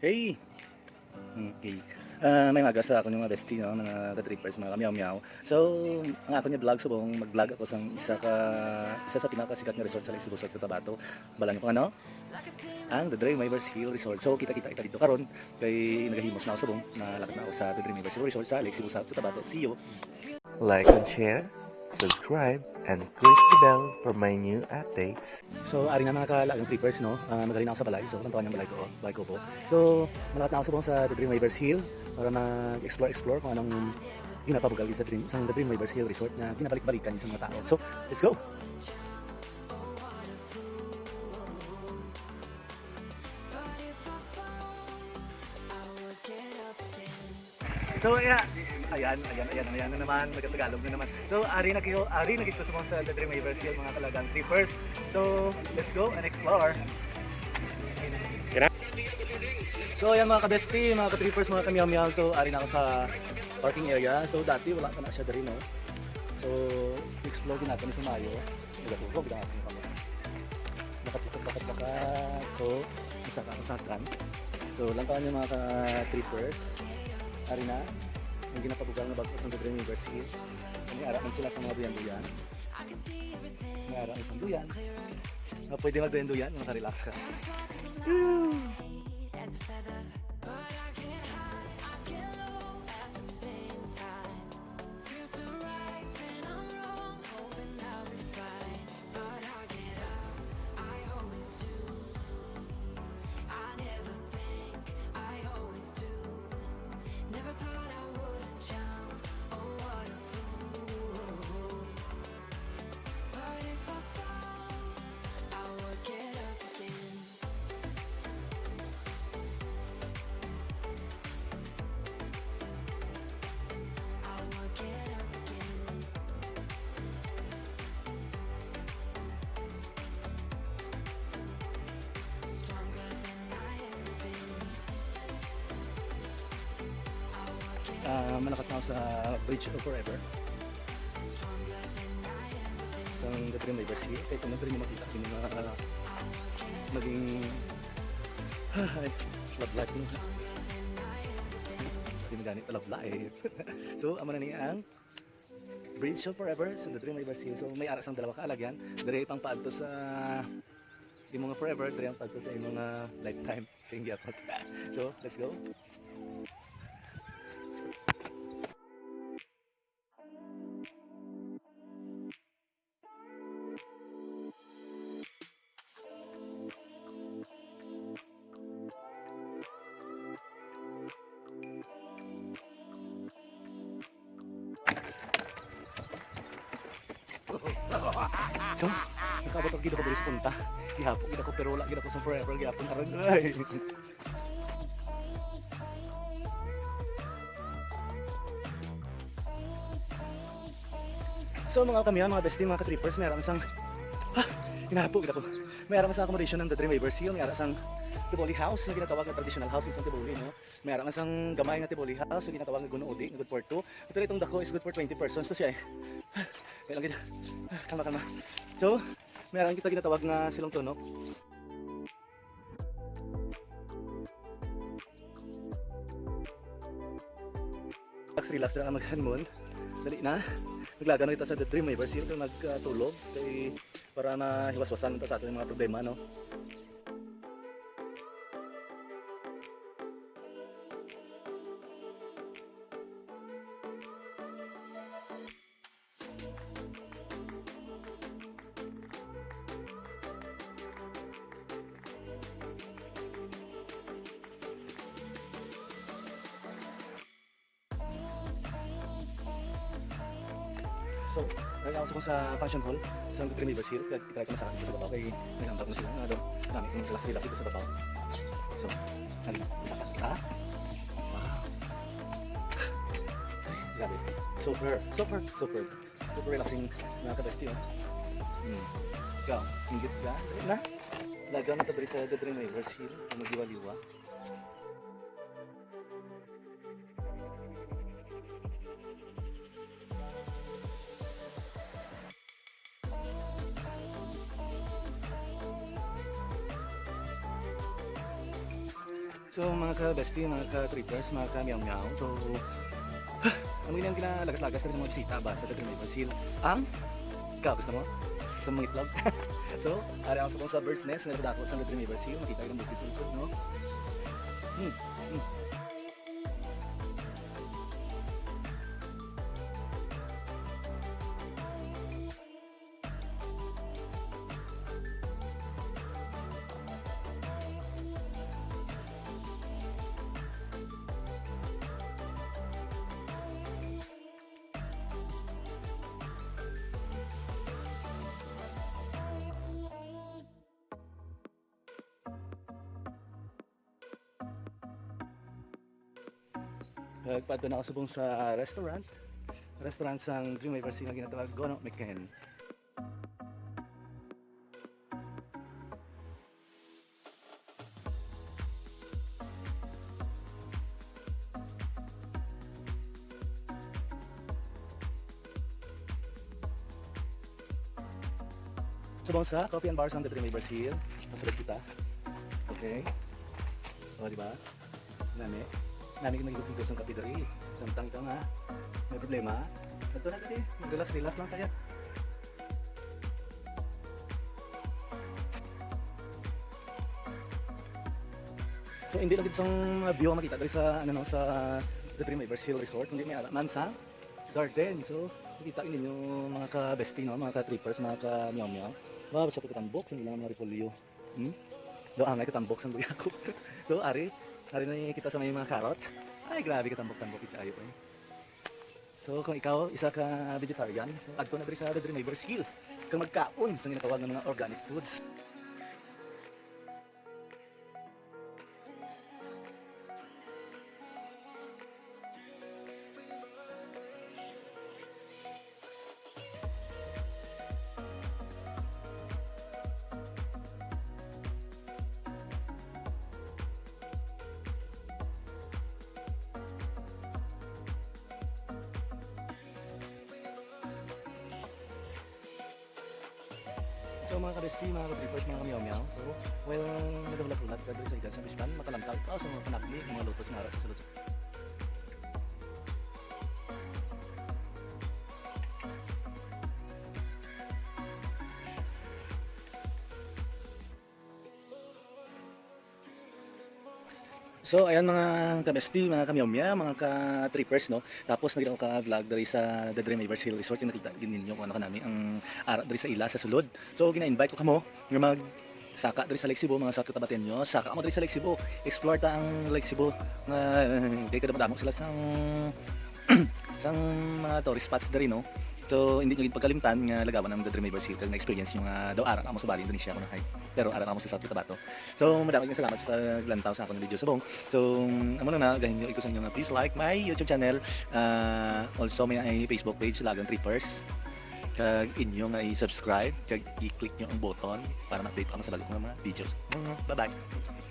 Hey! Okay. May magas sa ako ng mga bestie, no, mga ka-trippers, mga kamyaw-myaw. So, ang ako niya vlog, subong mag-vlog ako sa isa sa pinakasikat na resort sa Lake Cebu sa Cotabato. Balan ko ano? Ang The Dreamweavers Hill Resort. So, kita-kita dito karon kay nagahimos na ako subong na lakad na ako sa The Dreamweavers Hill Resort sa Lake Cebu sa Cotabato. See you! Like and share, subscribe, and click the bell for my new updates. So, ari na mga kalagang trippers, no? Magaling ako sa balay. So, kantawan yung balay ko po. So, malakad na ako subong sa The Dreamweavers Hill para mag-explore kung anong ginapabugal sa The Dreamweavers Hill Resort na ginabalik-balikan sa mga tao. So, let's go! So, ayan na naman, nagtagalog na naman. So, ari na kita sa The Dreamweavers Hill, mga kalagang trippers. So, let's go and explore. So, ayan mga ka-bestie, mga ka-trippers, mga kamyaw-myaw. So, ari na ako sa parking area. So, dati wala pa na siya dari, no? So, explore din natin sa Mayo. Nagatutok din natin yung camera. Bakat. So, masakan. So, lang taon yung mga ka-trippers. Ari na, yung ginapabugal na bagos ng The Dreamweavers Hill. May araman sila sa mga duyan-duyan. May araman isang duyan. Pwede mag-duyan-duyan, makarelax ka. Malakat na ako sa Bridge of Forever sa The Dreamweavers Hill. Kaya kung nandun yung makita yung mga maging love life mo. Ginaganit na love life. So, ama na niya ang Bridge of Forever sa The Dreamweavers Hill. So, may aras ang dalawa kaalagyan. Dari pang paadto sa yung mga forever, dari ang paadto sa yung mga lifetime sa Ingyapot. So, let's go. So, nakabot ako gina ko dito sa punta. Gihapon gina ko pero wala gina ko sa forever. Gihapon aron. Ay. So mga kamiyan, mga bestie, mga ka-trippers, mayroon isang hinahapo gina ko. Mayroon isang accommodation ng The Dreamweavers Hill. Mayroon isang Tiboli House na ginatawag na traditional house sa Tiboli, no? Mayroon isang gamay na Tiboli House na ginatawag na Gunoodi, na good for 2. Ito itong dako is good for 20 persons. So siya kaya lang kita. Kalma. So, meron kita ginatawag na Silong Tunok. Relax lang ang mag-honeymoon. Dali na. Naglaga na kita sa The Dreamweavers Hill kung nagtulog. Para mahiwas-wasan sa ating mga problema, no? So, nagkakaos ako sa function hall sa The Dreamweavers Hill. Try ko masakit dito sa babaw kay may number na sila. Marami kong sila relax dito sa babaw. So, masakit kita. Wow. Grabe. Super relaxing mga ka-bestie. Ikaw, ingit ka. Na? Lagaw na ito sa The Dreamweavers Hill. Magiwaliwa. So mga ka-bestie, mga ka-trippers, mga ka-meow-meow. So, ano yun ang kinalagas-lagas na rin mga bisita ba sa The Dream River Seal? Ang? Ikaw, gusto mo? Sa mga itlog? So, ari ako sa Bird's Nest, na ako sa The Dream River Seal. Makita ko ng bukit sulpot, no? Nagpadto na ako subong sa restaurant sang Dream River Sea na ginatawag Gono Meken. Subong sa Coffee and Bar sang The Dream River Sea. Masulad kita. Okay. O, di ba? Nami nagigugod sa kape dali. Samtang ka nga. May problema. Ito na dali. Mag-relax lang kaya. So hindi lang dito sang view ang makita dali sa sa The Dream River Hill Resort, hindi may man sa garden. So makita ninyo mga ka-bestie, no? Mga ka-trippers, mga ka-meow-meow. Wow, sa tambok sa ilang mga repolyo. Do angay katambok sang buya ko. So ari na kita sa may mga karot. Ay, grabe ka tambok-tambok ito ayo eh. So, kung ikaw, isa ka vegetarian, so, adto na diri sa The Dream River Hill. Kung magkaon sa ginatawag ng mga organic foods. So mga ka-bestie, mga ka-trippers, mga ka-meow-meow. So, well, nagawala-ulat ka dito sa ikan sa Bispan, makalantaw ka sa mga panagli, mga lutos na sa sulod. So ayan mga ka-bestie, mga ka-meow-meow, mga ka-trippers, no. Tapos naging ako ka-vlog dari sa The Dream River Hill Resort, yung nakita din ninyo kung ano kanami ang ara dari sa ila sa sulod. So gina-invite ko kamo nga mag saka dari sa Lake Cebu, mga sakit tabatenyo, saka mo dari sa Lake Cebu, explore ta ang Lake Cebu nga kay kada madamog sila sang sang mga tourist spots dari, no. So hindi nyo pagkalimtan nga lagawan ng The Dream River Hill nga experience yung daw ara mo sa Bali, Indonesia ko na hike. Pero ara mo sa South Cotabato. So madaming salamat sa paglantaw sa akong video subong. So amo na gahin niyo iko sa inyo nga please like my YouTube channel. Also may Facebook page Lagang Trippers. Kag inyo nga i-subscribe, kag i-click nyo ang button para ma-update ka sa bago mga videos. Bye-bye.